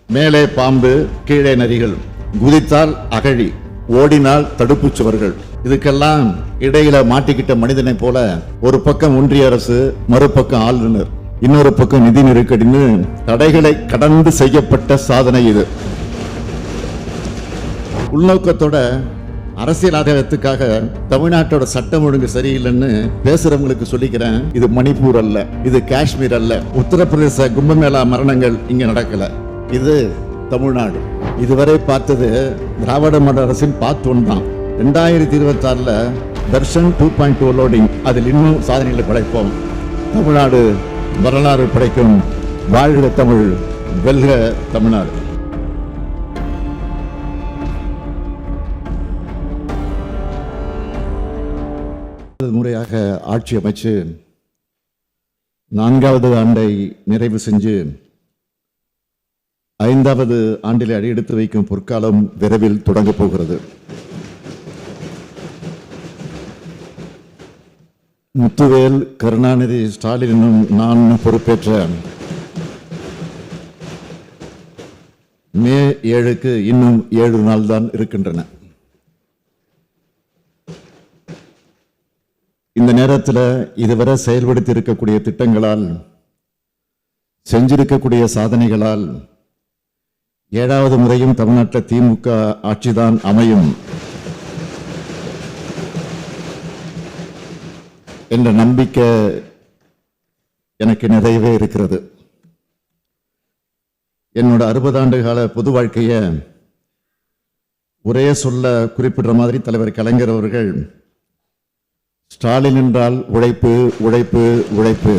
மேலே பாம்பு, கீழே நரிகள், குதித்தால் அகழி, ஓடினால் தடுப்புச் சுவர்கள். இதுக்கெல்லாம் இடையில மாட்டிக்கிட்ட மனிதனை போல ஒரு பக்கம் ஒன்றிய அரசு, மறுபக்கம் ஆளுநர், இன்னொரு பக்கம் நிதி நெருக்கடின்னு தடைகளை கடந்து செய்யப்பட்ட சாதனை இது. உள்நோக்கத்தோட அரசியல் ஆதாயத்துக்காக தமிழ்நாட்டோட சட்டம் ஒழுங்கு சரியில்லைன்னு பேசுறவங்களுக்கு சொல்லிக்கிறேன், இது மணிப்பூர் அல்ல, இது காஷ்மீர் அல்ல, உத்தரப்பிரதேச கும்பமேளா மரணங்கள் இங்க நடக்கல, இது தமிழ்நாடு. இதுவரை பார்த்தது திராவிட மாடல் அரசின் பார்ட் 1 தான். 2026 தர்ஷன் 2.2 லோடிங், அதில் இன்னும் சாதனைகளை படைப்போம். தமிழ்நாடு வரலாறு படைக்கும். வாழ்க தமிழ், வெல்க தமிழ்நாடு. முறையாக ஆட்சி அமைச்சு 4வது ஆண்டை நிறைவு செஞ்சு 5வது ஆண்டில் அடியெடுத்து வைக்கும் பொற்காலம் விரைவில் தொடங்க போகிறது. முத்துவேல், கருணாநிதி, ஸ்டாலினும் நான் பொறுப்பேற்ற மே 7க்கு இன்னும் 7 நாள் தான் இருக்கின்றன. இந்த நேரத்தில் இதுவரை செயல்படுத்தி இருக்கக்கூடிய திட்டங்களால், செஞ்சிருக்கக்கூடிய சாதனைகளால் 7வது முறையும் தமிழ்நாட்டில் திமுக ஆட்சிதான் அமையும் என்ற நம்பிக்கை எனக்கு நிறையவே இருக்கிறது. என்னோட 60 ஆண்டு கால பொது வாழ்க்கையை ஒரே சொல்ல குறிப்பிடுற மாதிரி தலைவர் கலைஞர் அவர்கள் ஸ்டாலின் என்றால் உழைப்பு, உழைப்பு, உழைப்பு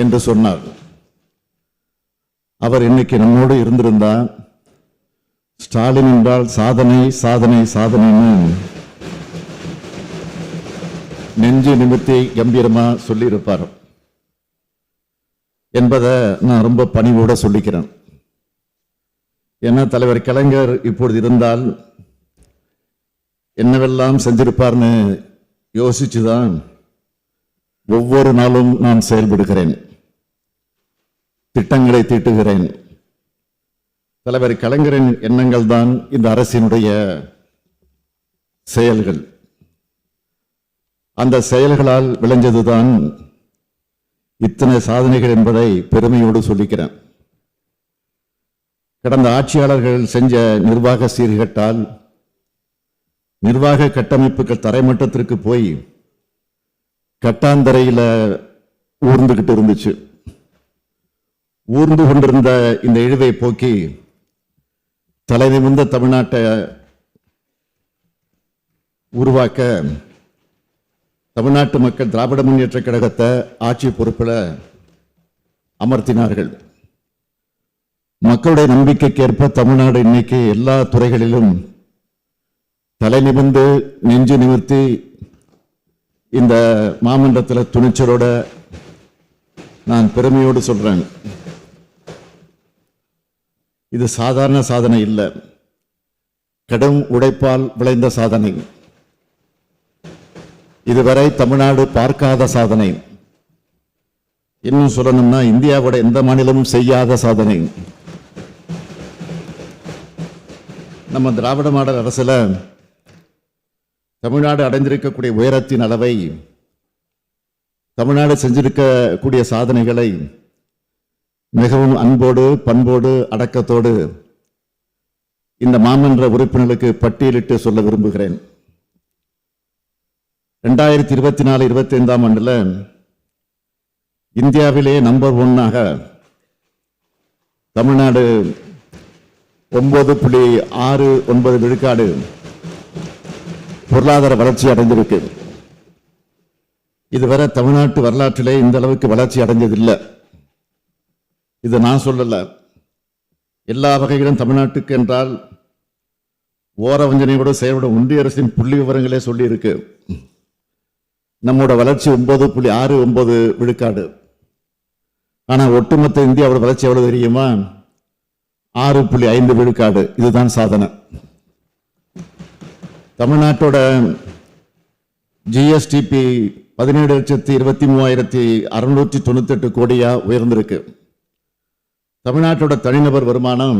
என்று சொன்னார். அவர் இன்னைக்கு நம்மோடு இருந்திருந்தா ஸ்டாலின் என்றால் சாதனை, சாதனை, சாதனைன்னு நெஞ்சு நிமித்தி கம்பீரமா சொல்லி இருப்பார் என்பதை நான் ரொம்ப பணிவோட சொல்லிக்கிறேன். ஏன்னா தலைவர் கலைஞர் இப்பொழுது இருந்தால் என்னவெல்லாம் செஞ்சிருப்பார்னு யோசிச்சுதான் ஒவ்வொரு நாளும் நான் செயல்படுகிறேன், திட்டங்களை தீட்டுகிறேன். தலைவர் கலைஞரின் எண்ணங்கள் தான் இந்த அரசினுடைய செயல்கள். அந்த செயல்களால் விளைஞ்சதுதான் இத்தனை சாதனைகள் என்பதை பெருமையோடு சொல்லிக்கிறேன். கடந்த ஆட்சியாளர்கள் செஞ்ச நிர்வாக சீர்கேட்டால் நிர்வாக கட்டமைப்புகள் தரைமட்டத்திற்கு போய் கட்டாந்தரையில ஊர்ந்துகிட்டு இருந்துச்சு. ஊர்ந்து கொண்டிருந்த இந்த இழிவை போக்கி தலை நிமிர்ந்த தமிழ்நாட்டை உருவாக்க தமிழ்நாட்டு மக்கள் திராவிட முன்னேற்ற கழகத்தை ஆட்சி பொறுப்பில் அமர்த்தினார்கள். மக்களுடைய நம்பிக்கைக்கேற்ப தமிழ்நாடு இன்னைக்கு எல்லா துறைகளிலும் தலை நிமிர்ந்து நெஞ்சு நிமிர்த்தி இந்த மாமன்றத்தில் துணிச்சலோட நான் பெருமையோடு சொல்றேன். இது சாதாரண சாதனை இல்லை, கடும் உழைப்பால் விளைந்த சாதனை. இதுவரை தமிழ்நாடு பார்க்காத சாதனை. இன்னும் சொல்லணும்னா இந்தியாவோட எந்த மாநிலமும் செய்யாத சாதனை. நம்ம திராவிட மாடல் அரசுல தமிழ்நாடு அடைந்திருக்கக்கூடிய உயரத்தின் அளவை, தமிழ்நாடு செஞ்சிருக்கக்கூடிய சாதனைகளை மிகவும் அன்போடு, பண்போடு, அடக்கத்தோடு இந்த மாமன்ற உறுப்பினர்களுக்கு பட்டியலிட்டு சொல்ல விரும்புகிறேன். 2024-25 ஆண்டுல இந்தியாவிலே நம்பர் 1ஆக தமிழ்நாடு 9.69 விழுக்காடு பொருளாதார வளர்ச்சி அடைந்திருக்கு. இதுவரை தமிழ்நாட்டு வரலாற்றிலே இந்த அளவுக்கு வளர்ச்சி அடைஞ்சதில்லை. இது நான் சொல்லல, எல்லா வகைகளும் தமிழ்நாட்டுக்கு என்றால் ஓர வஞ்சனையோடு செயல்படும் ஒன்றிய அரசின் புள்ளி விவரங்களே சொல்லி இருக்கு. நம்மோட வளர்ச்சி 9.69 விழுக்காடு. ஆனா ஒட்டுமொத்த இந்தியாவோட வளர்ச்சி எவ்வளவு தெரியுமா? 6.5 விழுக்காடு. இதுதான் சாதனை. தமிழ்நாட்டோட GSTP 17,23,698 கோடியா உயர்ந்திருக்கு. தமிழ்நாட்டோட தனிநபர் வருமானம்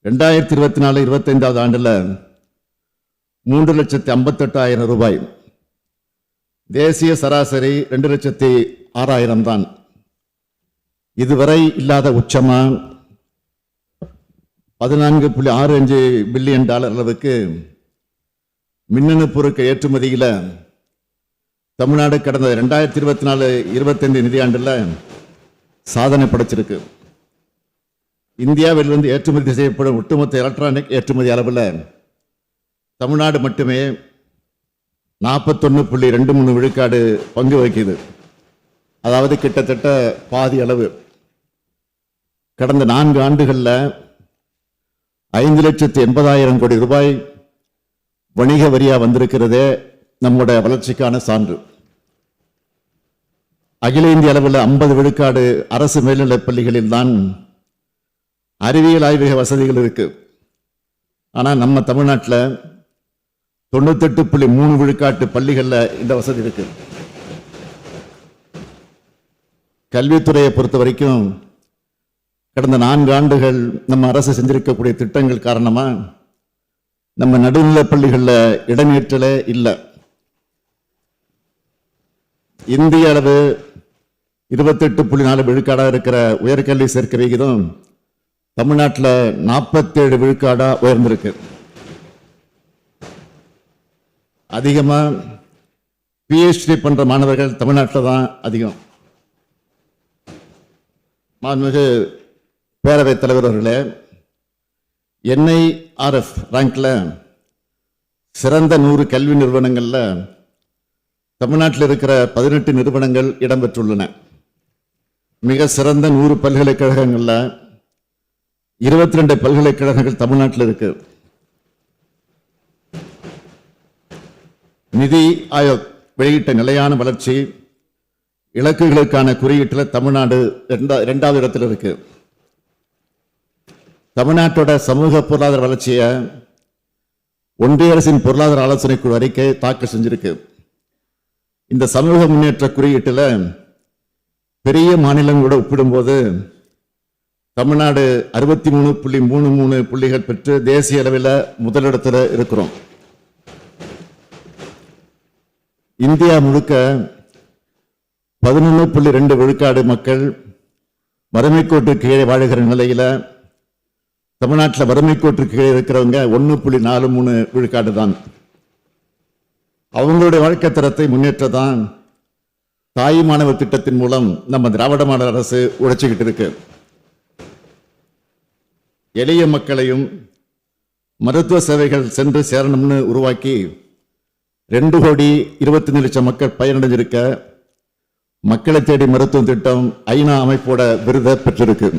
2024-25 ஆண்டில் 3,58,000 ரூபாய். தேசிய சராசரி 2,06,000 தான். இதுவரை இல்லாத உச்சமா $14.65 பில்லியன் அளவுக்கு மின்னணு பொருட்கள் ஏற்றுமதியில் தமிழ்நாடு கடந்த 2024-25 நிதியாண்டில் சாதனை படைச்சிருக்கு. இந்தியாவிலிருந்து ஏற்றுமதி செய்யப்படும் ஒட்டுமொத்த எலக்ட்ரானிக் ஏற்றுமதி அளவில் தமிழ்நாடு மட்டுமே 41.23 விழுக்காடு பங்கு வகிக்குது. அதாவது கிட்டத்தட்ட பாதி அளவு. கடந்த 4 ஆண்டுகளில் 5,80,000 கோடி ரூபாய் வணிக வரியா வந்திருக்கிறதே நம்முடைய வளர்ச்சிக்கான சான்று. அகில இந்திய அளவில் 50 விழுக்காடு அரசு மேல்நிலைப் பள்ளிகளில் தான் அறிவியல் ஆய்வக வசதிகள் இருக்கு. ஆனால் நம்ம தமிழ்நாட்டில் 98.3 விழுக்காட்டு பள்ளிகளில் இந்த வசதி இருக்கு. கல்வித்துறையை பொறுத்த வரைக்கும் கடந்த 4 ஆண்டுகள் நம்ம அரசு செஞ்சிருக்கக்கூடிய திட்டங்கள் காரணமாக நம்ம நடுநிலைப் பள்ளிகளில் இடமேற்றலே இல்லை. இந்திய அளவு 28.4 விழுக்காடாக இருக்கிற உயர்கல்வி சேர்க்கை விகிதம் தமிழ்நாட்டில் 47 விழுக்காடா உயர்ந்திருக்கு. அதிகமாக PhD பண்ற மாணவர்கள் தமிழ்நாட்டில் தான் அதிகம். மாண்புமிகு பேரவைத் தலைவர் அவர்களே, NIRF ரேங்க்ல சிறந்த 100 கல்வி நிறுவனங்கள்ல தமிழ்நாட்டில் இருக்கிற 18 நிறுவனங்கள் இடம்பெற்றுள்ளன. மிக சிறந்த 100 பல்கலைக்கழகங்கள்ல 22 பல்கலைக்கழகங்கள் தமிழ்நாட்டில் இருக்கு. நிதி ஆயோக் வெளியிட்ட நிலையான வளர்ச்சி இலக்குகளுக்கான குறியீட்டில் தமிழ்நாடு 2வது இடத்தில் இருக்கு. தமிழ்நாட்டோட சமூக பொருளாதார வளர்ச்சியை ஒன்றிய அரசின் பொருளாதார ஆலோசனை குழு அறிக்கை தாக்கல் செஞ்சிருக்கு. இந்த சமூக முன்னேற்ற குறியீட்டில் பெரிய மாநிலங்களோட ஒப்பிடும்போது தமிழ்நாடு 63.33 புள்ளிகள் பெற்று தேசிய அளவில் முதலிடத்தில் இருக்கிறோம். இந்தியா முழுக்க 11.2 விழுக்காடு மக்கள் வறுமைக்கோட்டு கீழே வாழுகிற நிலையில தமிழ்நாட்டில் வறுமைக்கோட்டு கீழே இருக்கிறவங்க 1.43 விழுக்காடு தான். அவங்களுடைய வாழ்க்கை தரத்தை முன்னேற்றதான் தாய் மாணவர் திட்டத்தின் மூலம் நம்ம திராவிட மாடல் அரசு உழைச்சிக்கிட்டு இருக்கு. எளிய மக்களையும் மருத்துவ சேவைகள் சென்று சேரணும்னு உருவாக்கி 2,25,00,000 மக்கள் பயனடைஞ்சிருக்க மக்களை தேடி மருத்துவ திட்டம் ஐநா அமைப்போட விருதை பெற்றிருக்கு.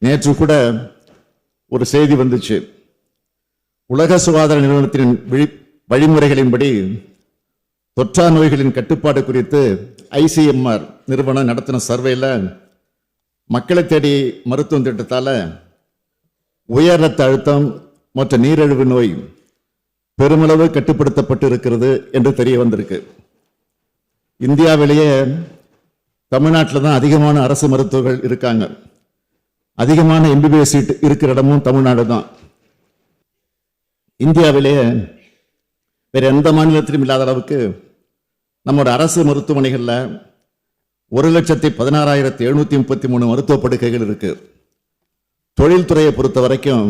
நேற்று கூட ஒரு செய்தி வந்துச்சு. உலக சுகாதார நிறுவனத்தின் வழிமுறைகளின்படி தொற்றா நோய்களின் கட்டுப்பாடு குறித்து ICMR நிறுவனம் நடத்தின சர்வேல மக்களை தேடி மருத்துவ திட்டத்தால உயர் ரத்த அழுத்தம் மற்றும் நீரிழிவு நோய் பெருமளவு கட்டுப்படுத்தப்பட்டு இருக்கிறது என்று தெரிய வந்திருக்கு. இந்தியாவிலேயே தமிழ்நாட்டில் தான் அதிகமான அரசு மருத்துவர்கள் இருக்காங்க. அதிகமான MBBS சீட் இருக்கிற இடமும் தமிழ்நாடு தான். இந்தியாவிலேயே வேற எந்த மாநிலத்திலும் இல்லாத அளவுக்கு நம்மளோட அரசு மருத்துவமனைகளில் 1,16,733 மருத்துவ படுக்கைகள் இருக்கு. தொழில்துறையை பொறுத்த வரைக்கும்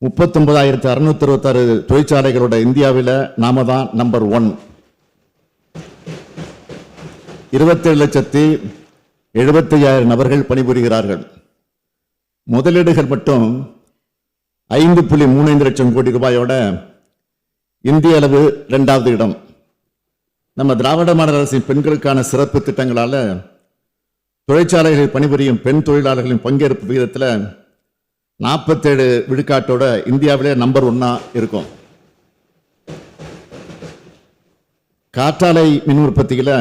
39,666 தொழிற்சாலைகளோட இந்தியாவில் நாம தான் நம்பர் 1. 27,75,000 நபர்கள் பணிபுரிகிறார்கள். முதலீடுகள் மட்டும் 5.35 லட்சம் கோடி ரூபாயோட இந்திய அளவு 2வது இடம். நம்ம திராவிட மாடல் அரசின் பெண்களுக்கான சிறப்பு திட்டங்களால தொழிற்சாலைகளில் பணிபுரியும் பெண் தொழிலாளர்களின் பங்கேற்பு விகிதத்தில் 47 விழுக்காட்டோட இந்தியாவிலே நம்பர் 1 இருக்கும். காற்றாலை மின் உற்பத்தியில்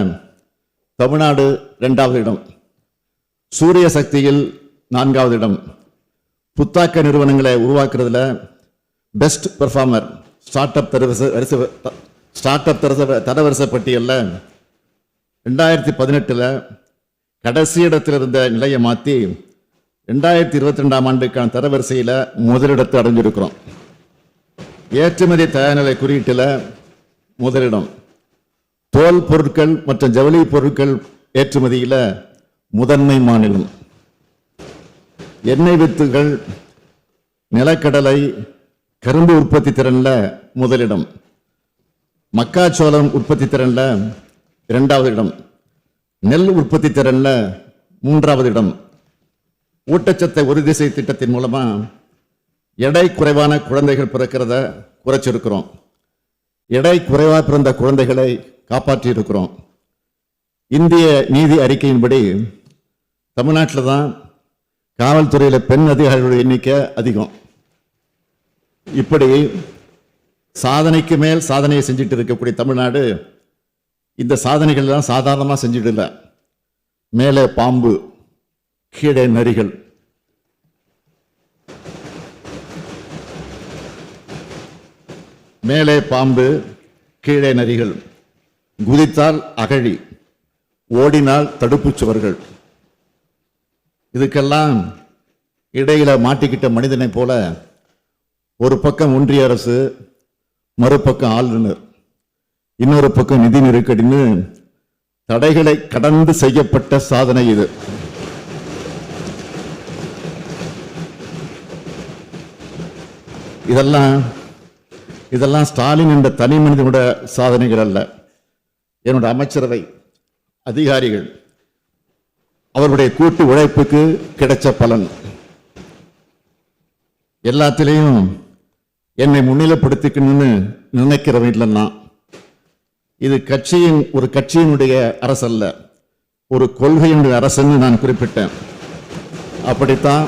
தமிழ்நாடு 2வது இடம். சூரிய சக்தியில் 4வது இடம். புத்தாக்க நிறுவனங்களை உருவாக்குறதுல பெஸ்ட் பெர்ஃபார்மர் ஸ்டார்ட் அப் தரவரிசை பட்டியலில் 2018 கடைசி இடத்தில் இருந்த நிலையை மாற்றி 2022ஆம் ஆண்டுக்கான தரவரிசையில் முதலிடத்தை அடைஞ்சிருக்கிறோம். ஏற்றுமதி தயார்நிலை குறியீட்டில் முதலிடம், தோல் பொருட்கள் மற்றும் ஜவுளி பொருட்கள் ஏற்றுமதியில் முதன்மை மாநிலம், எண்ணெய் வித்துகள், நிலக்கடலை, கரும்பு உற்பத்தி திறன்ல முதலிடம், மக்காச்சோளம் உற்பத்தி திறன்ல 2வது இடம், நெல் உற்பத்தி திறன்ல 3வது இடம். ஊட்டச்சத்தை உறுதி செய் திட்டத்தின் மூலமா எடை குறைவான குழந்தைகள் பிறக்கிறத குறைச்சிருக்கிறோம். எடை குறைவாக பிறந்த குழந்தைகளை காப்பாற்றி இருக்கிறோம். இந்திய நீதி அறிக்கையின்படி தமிழ்நாட்டில் தான் காவல்துறையில் பெண் அதிகாரிகளுடைய எண்ணிக்கை அதிகம். இப்படி சாதனைக்கு மேல் சாதனையை செஞ்சுட்டு இருக்கக்கூடிய தமிழ்நாடு இந்த சாதனைகள் தான் சாதாரணமாக செஞ்சிடல. மேலே பாம்பு, கீழே நரிகள். மேலே பாம்பு, கீழே நரிகள். குதித்தால் அகழி, ஓடினால் தடுப்புச் சுவர்கள். இதுக்கெல்லாம் இடையில மாட்டிக்கிட்ட மனிதனை போல ஒரு பக்கம் ஒன்றிய அரசு, மறுபக்கம் ஆளுநர், இன்னொரு பக்கம் நிதி நெருக்கடின்னு தடைகளை கடந்து செய்யப்பட்ட சாதனை இது. இதெல்லாம் ஸ்டாலின் என்ற தனி மனிதனோட சாதனைகள் அல்ல. என்னோட அமைச்சரவை அதிகாரிகள் அவர்களுடைய கூட்டு உழைப்புக்கு கிடைச்ச பலன். எல்லாத்திலையும் என்னை முன்னிலைப்படுத்திக்கணும்னு நினைக்கிறவன் இல்லைன்னா இது ஒரு கட்சியினுடைய அரசல்ல, ஒரு கொள்கையினுடைய அரசுன்னு நான் குறிப்பிட்டேன். அப்படித்தான்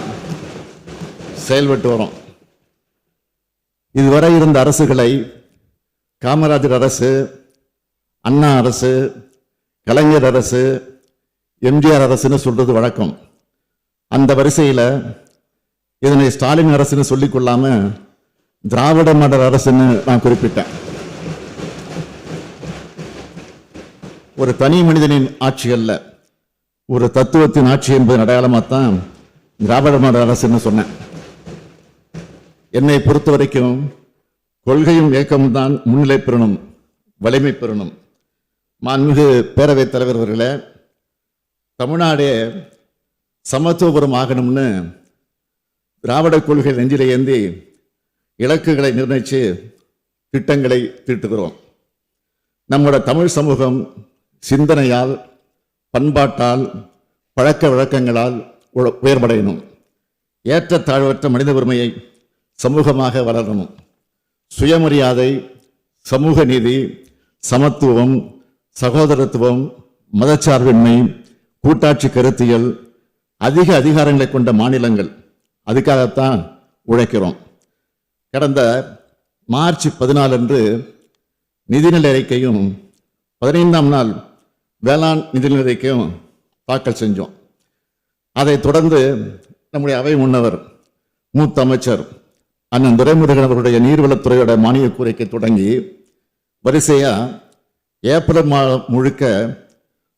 செயல்பட்டு வரோம். இதுவரை இருந்த அரசுகளை காமராஜர் அரசு, அண்ணா அரசு, கலைஞர் அரசு, எம்ஜிஆர் அரசுன்னு சொல்றது வழக்கம். அந்த வரிசையில் இதனை ஸ்டாலின் அரசுன்னு சொல்லிக் கொள்ளாம திராவிட மாடல் அரசுன்னு நான் குறிப்பிட்டேன். ஒரு தனி மனிதனின் ஆட்சி அல்ல, ஒரு தத்துவத்தின் ஆட்சி என்பது அடையாளமாகத்தான் திராவிட மாடல் அரசுன்னு சொன்னேன். என்னை பொறுத்த வரைக்கும் கொள்கையும் இயக்கமும் தான் முன்னிலை பெறணும், வலிமை பெறணும். மாண்புமிகு பேரவைத் தலைவர் அவர்களே, தமிழ்நாடே சமத்துவபுரம் ஆகணும்னு திராவிட கொள்கை நெஞ்சிலை ஏந்தி இலக்குகளை நிர்ணயித்து திட்டங்களை தீட்டுகிறோம். நம்முடைய தமிழ் சமூகம் சிந்தனையால், பண்பாட்டால், பழக்க வழக்கங்களால் உயர்வடையணும். ஏற்றத்தாழ்வற்ற மனித உரிமையை சமூகமாக வளரணும். சுயமரியாதை, சமூக நீதி, சமத்துவம், சகோதரத்துவம், மதச்சார்பின்மை, கூட்டாட்சி கருத்தியல், அதிக அதிகாரங்களை கொண்ட மாநிலங்கள், அதுக்காகத்தான் உழைக்கிறோம். கடந்த மார்ச் 14 அன்று நிதிநிலை அறிக்கையும் 15ஆம் நாள் வேளாண் நிதிநிலை அறிக்கையும் தாக்கல் செஞ்சோம். அதைத் தொடர்ந்து நம்முடைய அவை முன்னவர் மூத்த அமைச்சர் அண்ணன் துரைமுருகன் அவருடைய நீர்வளத்துறையோட மானிய கோரிக்கை தொடங்கி வரிசையா ஏப்ரல் மாதம் முழுக்க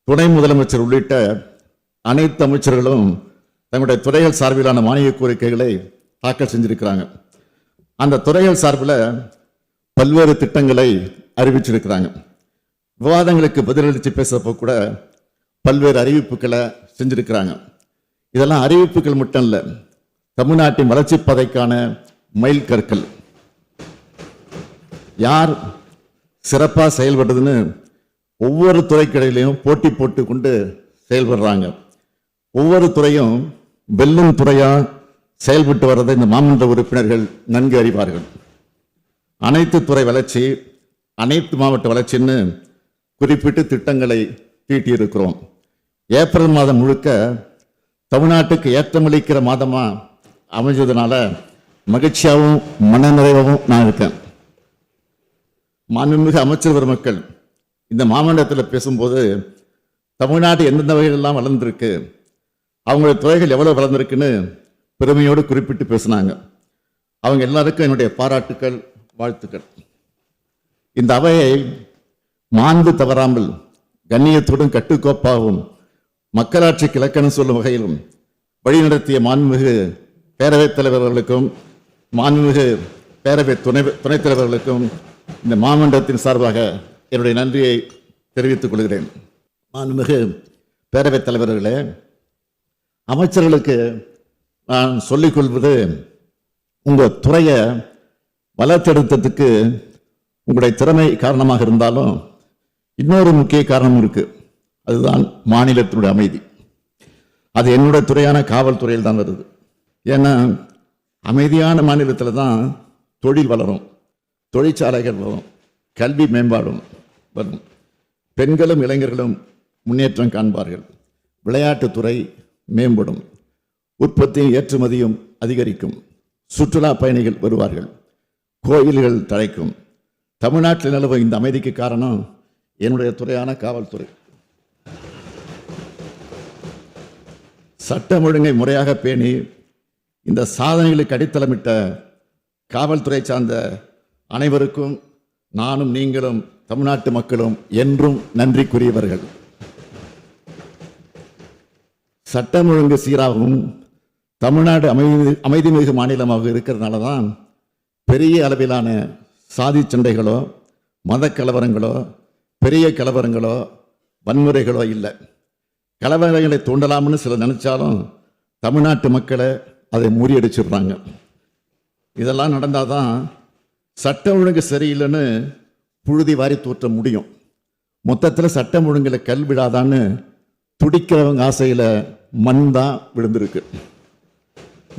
துணை முதலமைச்சர் உள்ளிட்ட அனைத்து அமைச்சர்களும் தங்களுடைய துறைகள் சார்பிலான மானிய கோரிக்கைகளை தாக்கல் செஞ்சிருக்கிறாங்க. அந்த துறைகள் சார்பில் பல்வேறு திட்டங்களை அறிவிச்சிருக்கிறாங்க. விவாதங்களுக்கு பதிலளித்து பேசப்போ கூட பல்வேறு அறிவிப்புகளை செஞ்சிருக்கிறாங்க. இதெல்லாம் அறிவிப்புகள் மட்டும் இல்லை, தமிழ்நாட்டின் வளர்ச்சி பாதைக்கான மைல் கற்கள். யார் சிறப்பாக செயல்படுறதுன்னு ஒவ்வொரு துறைக்கிடையிலையும் போட்டி போட்டு கொண்டு செயல்படுறாங்க. ஒவ்வொரு துறையும் வெல்லும் துறையா செயல்பட்டு வர்றதை இந்த மாமன்ற உறுப்பினர்கள் நன்கு அறிவார்கள். அனைத்து துறை வளர்ச்சி, அனைத்து மாவட்ட வளர்ச்சின்னு குறிப்பிட்டு திட்டங்களை தீட்டியிருக்கிறோம். ஏப்ரல் மாதம் முழுக்க தமிழ்நாட்டுக்கு ஏற்றமளிக்கிற மாதமா அமைஞ்சதுனால மகிழ்ச்சியாகவும் மனநிறைவாகவும் நான் இருக்கேன். மாண்புமிகு அமைச்சர் பெருமக்கள் இந்த மாமன்றத்தில் பேசும்போது தமிழ்நாடு எந்தெந்த வகையிலெல்லாம் வளர்ந்துருக்கு, அவங்களுடைய துறைகள் எவ்வளவு வளர்ந்துருக்குன்னு பெருமையோடு குறிப்பிட்டு பேசினாங்க. அவங்க எல்லாருக்கும் என்னுடைய பாராட்டுக்கள், வாழ்த்துக்கள். இந்த அவையை மாண்பு தவறாமல் கண்ணியத்துடன் கட்டுக்கோப்பாகவும் மக்களாட்சிக்கு இலக்கணம் சொல்லும் வகையிலும் வழிநடத்திய மாண்புமிகு பேரவைத் தலைவர்களுக்கும் மாண்புமிகு பேரவை துணைத் தலைவர்களுக்கும் இந்த மாமன்றத்தின் சார்பாக என்னுடைய நன்றியை தெரிவித்துக் கொள்கிறேன். மாண்புமிகு பேரவைத் தலைவர்களே, அமைச்சர்களுக்கு நான் சொல்லிக் கொள்வது, உங்கள் துறையை வளர்த்தெடுத்ததுக்கு உங்களுடைய திறமை காரணமாக இருந்தாலும் இன்னொரு முக்கிய காரணம் இருக்கு. அதுதான் மாநிலத்தினுடைய அமைதி. அது என்னுடைய துறையான காவல்துறையில் தான் வருது. ஏன்னா அமைதியான மாநிலத்தில் தான் தொழில் வளரும், தொழிற்சாலைகள் வரும், கல்வி மேம்பாடும் வரும், பெண்களும் இளைஞர்களும் முன்னேற்றம் காண்பார்கள், விளையாட்டுத்துறை மேம்படும், உற்பத்தியும் ஏற்றுமதியும் அதிகரிக்கும், சுற்றுலா பயணிகள் வருவார்கள், கோயில்கள் தழைக்கும். தமிழ்நாட்டில் நிலவும் இந்த அமைதிக்கு காரணம் என்னுடைய துறையான காவல்துறை. சட்டம் ஒழுங்கை முறையாக பேணி இந்த சாதனைகளுக்கு அடித்தளமிட்ட காவல்துறை சார்ந்த அனைவருக்கும் நானும் நீங்களும் தமிழ்நாட்டு மக்களும் என்றும் நன்றிக்குரியவர்கள். சட்டம் ஒழுங்கு சீராகவும் தமிழ்நாடு அமைதிமிகு மாநிலமாக இருக்கிறதுனால தான் பெரிய அளவிலான சாதி சண்டைகளோ மத கலவரங்களோ பெரிய கலவரங்களோ வன்முறைகளோ இல்லை. கலவரங்களை தூண்டலாம்னு சிலர் நினைச்சாலும் தமிழ்நாட்டு மக்களை அதை முறியடிச்சிடுறாங்க. இதெல்லாம் நடந்தால் தான் சட்டம் ஒழுங்கு சரியில்லைன்னு புழுதி வாரி தூற்ற முடியும். மொத்தத்தில் சட்டம் ஒழுங்கில் கல் விழாதான்னு துடிக்கிறவங்க ஆசையில் மண் தான் விழுந்திருக்கு.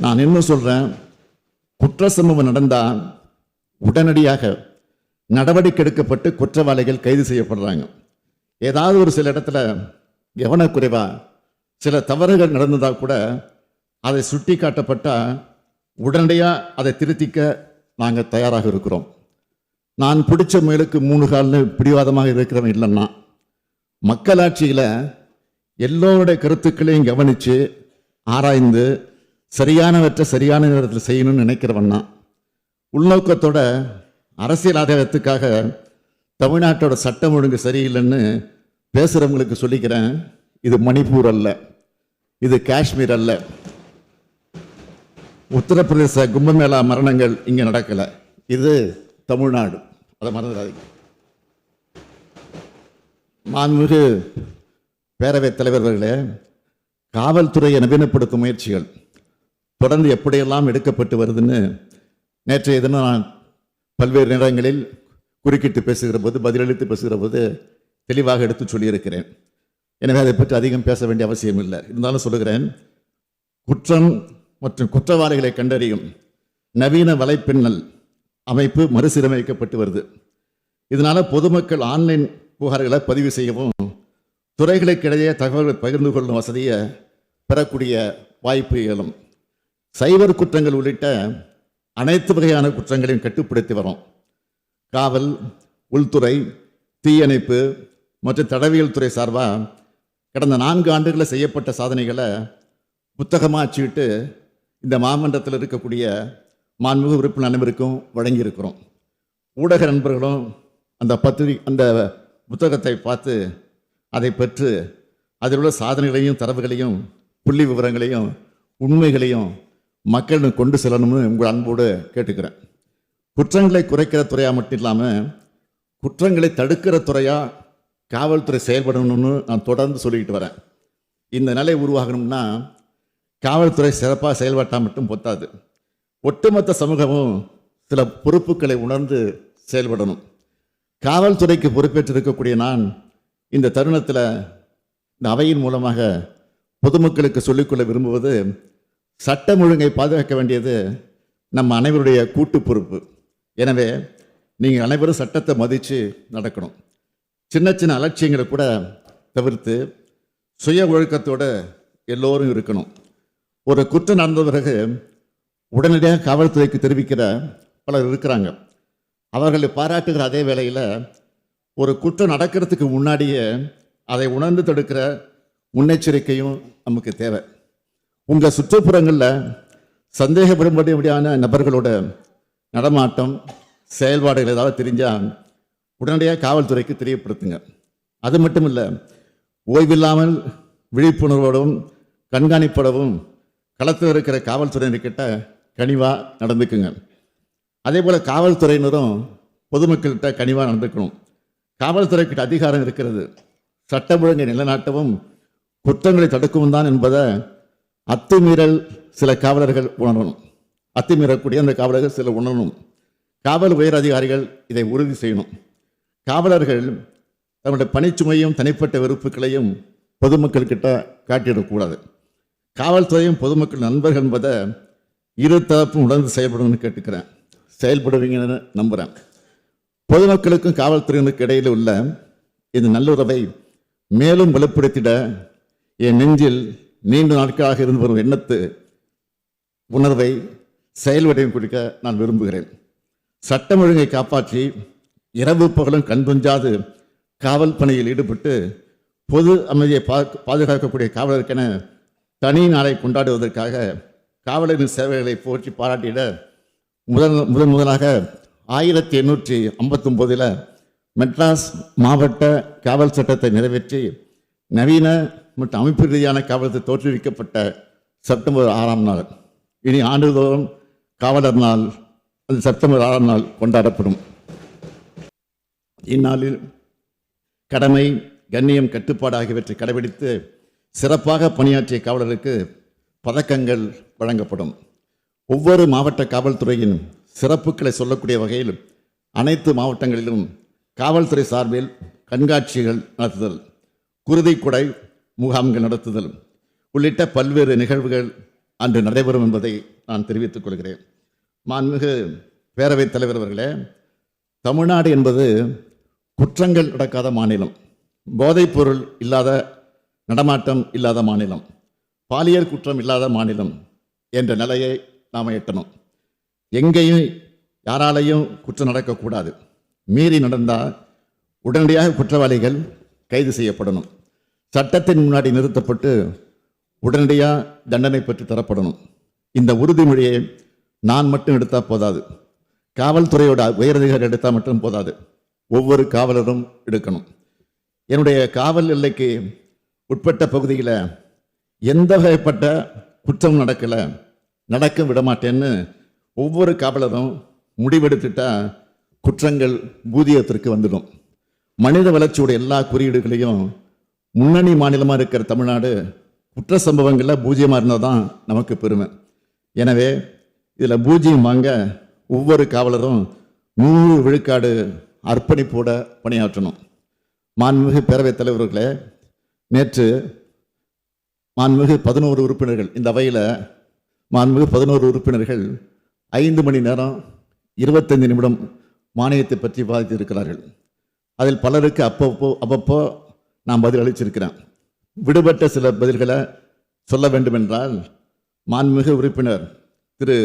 நான் என்ன சொல்கிறேன், குற்ற சம்பவம் நடந்தால் உடனடியாக நடவடிக்கை எடுக்கப்பட்டு குற்றவாளிகள் கைது செய்யப்படுறாங்க. ஏதாவது ஒரு சில இடத்துல கவனக்குறைவா சில தவறுகள் நடந்ததாக கூட அதை சுட்டி காட்டப்பட்டால் உடனடியாக அதை திருத்திக்க நாங்கள் தயாராக இருக்கிறோம். நான் பிடிச்ச மேலுக்கு 3 கால்னு பிடிவாதமாக இருக்கிறவன் இல்லைன்னா, மக்களாட்சியில் எல்லோருடைய கருத்துக்களையும் கவனித்து ஆராய்ந்து சரியானவற்றை சரியான நேரத்தில் செய்யணும்னு நினைக்கிறவன்னா, உள்நோக்கத்தோட அரசியல் ஆதாயத்துக்காக தமிழ்நாட்டோட சட்டம் ஒழுங்கு சரியில்லைன்னு பேசுகிறவங்களுக்கு சொல்லிக்கிறேன், இது மணிப்பூர் அல்ல, இது காஷ்மீர் அல்ல, உத்தரப்பிரதேச கும்பமேளா மரணங்கள் இங்கே நடக்கலை, இது தமிழ்நாடு. அதை மறந்துடாதீங்க. மாண்புமிகு பேரவைத் தலைவர்களே, காவல்துறையை நவீனப்படுத்தும் முயற்சிகள் தொடர்ந்து எப்படியெல்லாம் எடுக்கப்பட்டு வருதுன்னு நேற்றைய தினம் நான் பல்வேறு நேரங்களில் குறுக்கிட்டு பேசுகிற போது, பதிலளித்து பேசுகிற போது தெளிவாக எடுத்து சொல்லியிருக்கிறேன். எனவே அதை பற்றி அதிகம் பேச வேண்டிய அவசியம் இல்லை. இருந்தாலும் சொல்லுகிறேன், குற்றம் மற்றும் குற்றவாளிகளை கண்டறியும் நவீன வலைப்பின்னல் அமைப்பு மறுசீரமைக்கப்பட்டு வருது. இதனால பொதுமக்கள் ஆன்லைன் புகார்களை பதிவு செய்யவும் துறைகளுக்கிடையே தகவல்களை பகிர்ந்து கொள்ளும் வசதியை பெறக்கூடிய வாய்ப்பு இயலும். சைபர் குற்றங்கள் உள்ளிட்ட அனைத்து வகையான குற்றங்களையும் கட்டுப்படுத்தி வரோம். காவல், உள்துறை, தீயணைப்பு மற்றும் தடவியல் துறை சார்பாக கடந்த 4 ஆண்டுகளில் செய்யப்பட்ட சாதனைகளை புத்தகமாக அச்சுவிட்டு இந்த மாமன்றத்தில் இருக்கக்கூடிய மாண்புமிகு உறுப்பினர் அனைவருக்கும் வழங்கியிருக்கிறோம். ஊடக நண்பர்களும் அந்த புத்தகத்தை பார்த்து அதை பெற்று அதில் உள்ள சாதனைகளையும் தரவுகளையும் புள்ளி விவரங்களையும் உண்மைகளையும் மக்களுக்கு கொண்டு செல்லணும்னு உங்கள் அன்போடு கேட்டுக்கிறேன். குற்றங்களை குறைக்கிற துறையாக மட்டும் இல்லாமல் குற்றங்களை தடுக்கிற துறையாக காவல்துறை செயல்படணும்னு நான் தொடர்ந்து சொல்லிக்கிட்டு வரேன். இந்த நிலை உருவாகணும்னா காவல்துறை சிறப்பாக செயல்பட்டால் மட்டும் பொத்தாது, ஒட்டுமொத்த சமூகமும் சில பொறுப்புகளை உணர்ந்து செயல்படணும். காவல்துறைக்கு பொறுப்பேற்றிருக்கக்கூடிய நான் இந்த தருணத்தில் இந்த அவையின் மூலமாக பொதுமக்களுக்கு சொல்லிக்கொள்ள விரும்புவது, சட்டம் ஒழுங்கை பாதுகாக்க வேண்டியது நம்ம அனைவருடைய கூட்டு பொறுப்பு. எனவே நீங்கள் அனைவரும் சட்டத்தை மதித்து நடக்கணும். சின்ன சின்ன அலட்சியங்களை கூட தவிர்த்து சுய ஒழுக்கத்தோடு எல்லோரும் இருக்கணும். ஒரு குற்றம் நடந்த பிறகு உடனடியாக காவல்துறைக்கு தெரிவிக்கிற பலர் இருக்கிறாங்க. அவர்களை பாராட்டுகிற அதே வேளையில் ஒரு குற்றம் நடக்கிறதுக்கு முன்னாடியே அதை உணர்ந்து தடுக்கிற முன்னெச்சரிக்கையும் நமக்கு தேவை. உங்கள் சுற்றுப்புறங்களில் சந்தேகப்படும்படியான நபர்களோட நடமாட்டம், செயல்பாடுகள் ஏதாவது தெரிஞ்சால் உடனடியாக காவல்துறைக்கு தெரியப்படுத்துங்க. அது மட்டும் இல்லை, ஓய்வில்லாமல் விழிப்புணர்வோடும் கண்காணிப்போடவும் களத்தில் இருக்கிற காவல்துறையினர்கிட்ட கனிவாக நடந்துக்குங்க. அதே போல் காவல்துறையினரும் பொதுமக்கள்கிட்ட கனிவாக நடந்துக்கணும். காவல்துறைக்கிட்ட அதிகாரம் இருக்கிறது, சட்டம் ஒழுங்கை நிலைநாட்டவும் குற்றங்களை தடுக்கவும் தான் என்பதை அத்துமீறல் சில காவலர்கள் உணரணும். அத்துமீறக்கூடிய அந்த காவலர்கள் சில உணரணும். காவல் உயர் அதிகாரிகள் இதை உறுதி செய்யணும். காவலர்கள் தங்களுடைய பணிச்சுமையும் தனிப்பட்ட வெறுப்புகளையும் பொதுமக்கள்கிட்ட காட்டிடக்கூடாது. காவல்துறையும் பொதுமக்கள் நண்பர்கள் என்பதை இரு தரப்பும் உணர்ந்து செயல்படணும்னு கேட்டுக்கிறேன். செயல்படுவீங்கன்னு நம்புகிறேன். பொதுமக்களுக்கும் காவல்துறையினருக்கு இடையில் உள்ள இந்த நல்லுறவை மேலும் வலுப்படுத்திட என் நெஞ்சில் நீண்ட நாட்களாக இருந்து வரும் எண்ணத்து உணர்வை செயல்வடையும் கொடுக்க நான் விரும்புகிறேன். சட்டம் ஒழுங்கை காப்பாற்றி இரவு பகலும் கண்துஞ்சாது காவல் பணியில் ஈடுபட்டு பொது அமைதியை பாதுகாக்கக்கூடிய காவலருக்கென தனி நாளை கொண்டாடுவதற்காக காவலரின் சேவைகளை போற்றி பாராட்டிட முதலாக 1859 மெட்ராஸ் மாவட்ட காவல் சட்டத்தை நிறைவேற்றி நவீன மற்றும் அமைப்பு ரீதியான காவலத்தை தோற்றுவிக்கப்பட்ட செப்டம்பர் 6ஆம் நாள். இனி ஆண்டுதோறும் காவலர் நாள் அது செப்டம்பர் 6ஆம் நாள் கொண்டாடப்படும். இந்நாளில் கடமை, கண்ணியம், கட்டுப்பாடு ஆகியவற்றை கடைபிடித்து சிறப்பாக பணியாற்றிய காவலருக்கு பதக்கங்கள் வழங்கப்படும். ஒவ்வொரு மாவட்ட காவல்துறையின் சிறப்புகளை சொல்லக்கூடிய வகையில் அனைத்து மாவட்டங்களிலும் காவல்துறை சார்பில் கண்காட்சிகள் நடத்துதல், குருதிக்குடை முகாம்கள் நடத்துதல் உள்ளிட்ட பல்வேறு நிகழ்வுகள் அன்று நடைபெறும் என்பதை நான் தெரிவித்துக் கொள்கிறேன். மாண்புமிகு பேரவைத் தலைவர் அவர்களே, தமிழ்நாடு என்பது குற்றங்கள் நடக்காத மாநிலம், போதைப்பொருள் இல்லாத நடமாட்டம் இல்லாத மாநிலம், பாலியல் குற்றம் இல்லாத மாநிலம் என்ற நிலையை நாம் எட்டணும். எங்கேயும் யாராலையும் குற்றம் நடக்கக்கூடாது. மீறி நடந்தால் உடனடியாக குற்றவாளிகள் கைது செய்யப்படணும். சட்டத்தின் முன்னாடி நிறுத்தப்பட்டு உடனடியாக தண்டனை பெற்று தரப்படணும். இந்த உறுதிமொழியை நான் மட்டும் எடுத்தால் போதாது, காவல்துறையோட உயரதிகாரி எடுத்தால் மட்டும் போதாது, ஒவ்வொரு காவலரும் எடுக்கணும். என்னுடைய காவல் எல்லைக்கு உட்பட்ட பகுதியில் எந்த வகைப்பட்ட குற்றம் நடக்க விடமாட்டேன்னு ஒவ்வொரு காவலரும் முடிவெடுத்துட்டா குற்றங்கள் பூஜ்ஜியத்திற்கு வந்துடும். மனித வளர்ச்சியோட எல்லா குறியீடுகளையும் முன்னணி மாநிலமாக இருக்கிற தமிழ்நாடு குற்ற சம்பவங்களில் பூஜ்ஜியமாக இருந்தால் தான் நமக்கு பெருமை. எனவே இதில் பூஜ்ஜியம் வாங்க ஒவ்வொரு காவலரும் 100 விழுக்காடு அர்ப்பணிப்போட பணியாற்றணும். மாண்புமிகு பேரவைத் தலைவர்களே, நேற்று மாண்புமிகு 11 உறுப்பினர்கள், இந்த அவையில் மாண்புமிகு 11 உறுப்பினர்கள் 5 மணி நேரம் 25 நிமிடம் மானியத்தை பற்றி விவாதித்திருக்கிறார்கள். அதில் பலருக்கு அப்பப்போ நான் பதில் அளிச்சிருக்கிறேன். விடுபட்ட சில பதில்களை சொல்ல வேண்டும் என்றால், மாண்புமிகு உறுப்பினர் திரு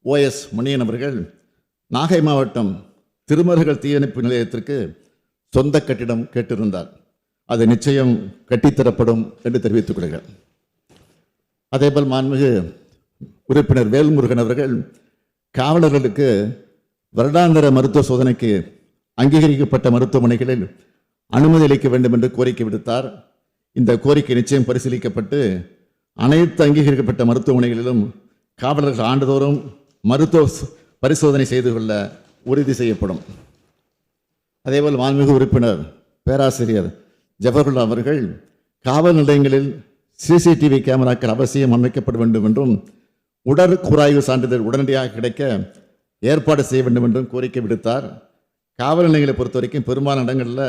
OS மணியன் அவர்கள் நாகை மாவட்டம் திருமருகல் தீயணைப்பு நிலையத்திற்கு சொந்த கட்டிடம் கேட்டிருந்தார். அது நிச்சயம் கட்டித்தரப்படும் என்று தெரிவித்துக் கொள்கிறேன். அதேபோல் மாண்புமிகு உறுப்பினர் வேல்முருகன் அவர்கள் காவலர்களுக்கு வருடாந்திர மருத்துவ சோதனைக்கு அங்கீகரிக்கப்பட்ட மருத்துவமனைகளில் அனுமதி அளிக்க வேண்டும் என்று கோரிக்கை விடுத்தார். இந்த கோரிக்கை நிச்சயம் பரிசீலிக்கப்பட்டு அனைத்து அங்கீகரிக்கப்பட்ட மருத்துவமனைகளிலும் காவலர்கள் ஆண்டுதோறும் மருத்துவ பரிசோதனை செய்து கொள்ள உறுதி செய்யப்படும். அதேபோல் மாண்புமிகு உறுப்பினர் பேராசிரியர் ஜவஹர்லால் அவர்கள் காவல் நிலையங்களில் CCTV கேமராக்கள் அவசியம் அமைக்கப்பட வேண்டும் என்றும் உடற்கூறாய்வு சான்றிதழ் உடனடியாக கிடைக்க ஏற்பாடு செய்ய வேண்டும் என்றும் கோரிக்கை விடுத்தார். காவல் நிலையங்களை பொறுத்த வரைக்கும் பெரும்பாலான இடங்களில்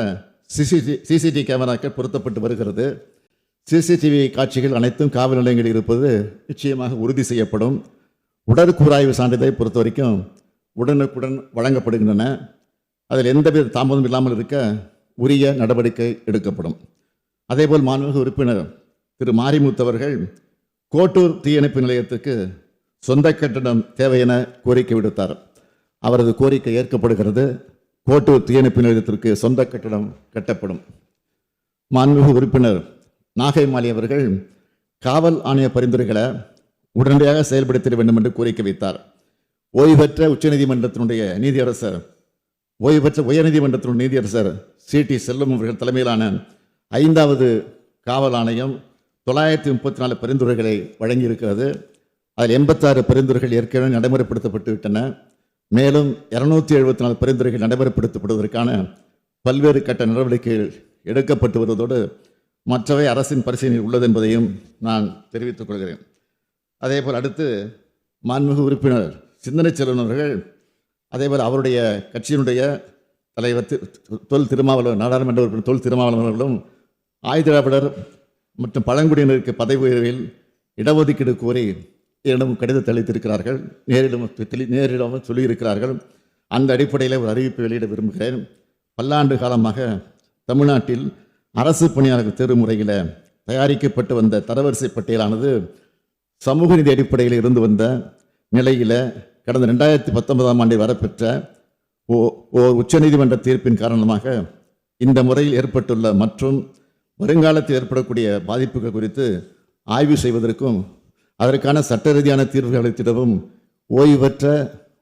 CCTV கேமராக்கள் பொருத்தப்பட்டு வருகிறது. CCTV காட்சிகள் அனைத்தும் காவல் நிலையங்களில் இருப்பது நிச்சயமாக உறுதி செய்யப்படும். உடற்கூறாய்வு சான்றிதழை பொறுத்த வரைக்கும் உடனுக்குடன் வழங்கப்படுகின்றன. அதில் எந்தவித தாமதம் இல்லாமல் இருக்க உரிய நடவடிக்கை எடுக்கப்படும். அதேபோல் மாண்புமிகு உறுப்பினர் திரு மாரிமுத்து அவர்கள் கோட்டூர் தீயணைப்பு நிலையத்துக்கு சொந்த கட்டடம் தேவை என கோரிக்கை விடுத்தார். அவரது கோரிக்கை ஏற்கப்படுகிறது. கோட்டூர் தீயணைப்பு நிலையத்திற்கு சொந்த கட்டடம் கட்டப்படும். மாண்புமிகு உறுப்பினர் நாகை மாலி அவர்கள் காவல் ஆணைய பரிந்துரைகளை உடனடியாக செயல்படுத்திட வேண்டும் என்று கோரிக்கை வைத்தார். ஓய்வு பெற்ற உச்சநீதிமன்றத்தினுடைய நீதியரசர் உயர்நீதிமன்றத்தினுடைய நீதியரசர் CT செல்வம் அவர்கள் தலைமையிலான 5வது காவல் ஆணையம் 934 பரிந்துரைகளை வழங்கியிருக்கிறது. அதில் 86 பரிந்துரைகள் ஏற்கனவே நடைமுறைப்படுத்தப்பட்டு விட்டன. மேலும் 274 பரிந்துரைகள் நடைமுறைப்படுத்தப்படுவதற்கான பல்வேறு கட்ட நடவடிக்கைகள் எடுக்கப்பட்டு வருவதோடு மற்றவை அரசின் பரிசீலனையில் உள்ளது என்பதையும் நான் தெரிவித்துக் கொள்கிறேன். அதேபோல் அடுத்து மாண்புமிகு உறுப்பினர் சிந்தனை செல்வன் அவர்கள், அதேபோல் அவருடைய கட்சியினுடைய தலைவர் தொல் திருமாவளவன், நாடாளுமன்ற உறுப்பினர் தொல் திருமாவளவன் அவர்களும் ஆயுதிராவிடர் மற்றும் பழங்குடியினருக்கு பதவி உயர்வில் இடஒதுக்கீடு கோரி என்னிடம் கடிதத்தை அளித்திருக்கிறார்கள். நேரிடம் சொல்லியிருக்கிறார்கள். அந்த அடிப்படையில் ஒரு அறிவிப்பை வெளியிட விரும்புகிறேன். பல்லாண்டு காலமாக தமிழ்நாட்டில் அரசு பணியாளர்கள் தேர்வு முறையில் தயாரிக்கப்பட்டு வந்த தரவரிசை பட்டியலானது சமூக நீதி அடிப்படையில் இருந்து வந்த நிலையில் கடந்த 2019ஆம் ஆண்டில் வரப்பெற்ற உச்சநீதிமன்ற தீர்ப்பின் காரணமாக இந்த முறையில் ஏற்பட்டுள்ள மற்றும் வருங்காலத்தில் ஏற்படக்கூடிய பாதிப்புகள் குறித்து ஆய்வு செய்வதற்கும் அதற்கான சட்ட ரீதியான தீர்வுகள் அளித்திடவும் ஓய்வு பெற்ற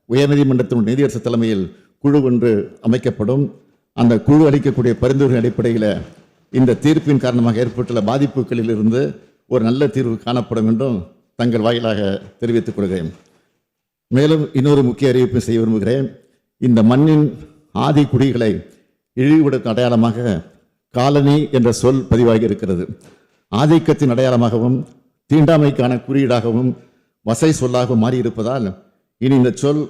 உயர்நீதிமன்றத்தின் நீதியரசர் தலைமையில் குழு ஒன்று அமைக்கப்படும். அந்த குழு அளிக்கக்கூடிய பரிந்துரை அடிப்படையில் இந்த தீர்ப்பின் காரணமாக ஏற்பட்டுள்ள பாதிப்புகளில் இருந்து ஒரு நல்ல தீர்வு காணப்படும் என்றும் தங்கள் வாயிலாக தெரிவித்துக் கொள்கிறேன். மேலும் இன்னொரு முக்கிய அறிவிப்பை செய்ய விரும்புகிறேன். இந்த மண்ணின் ஆதி குடிகளை இழிவுபடுத்தும் அடையாளமாக காலனி என்ற சொல் பதிவாகி இருக்கிறது. ஆதிக்கத்தின் அடையாளமாகவும் தீண்டாமைக்கான குறியீடாகவும் வசை சொல்லாக மாறியிருப்பதால் இனி இந்த சொல்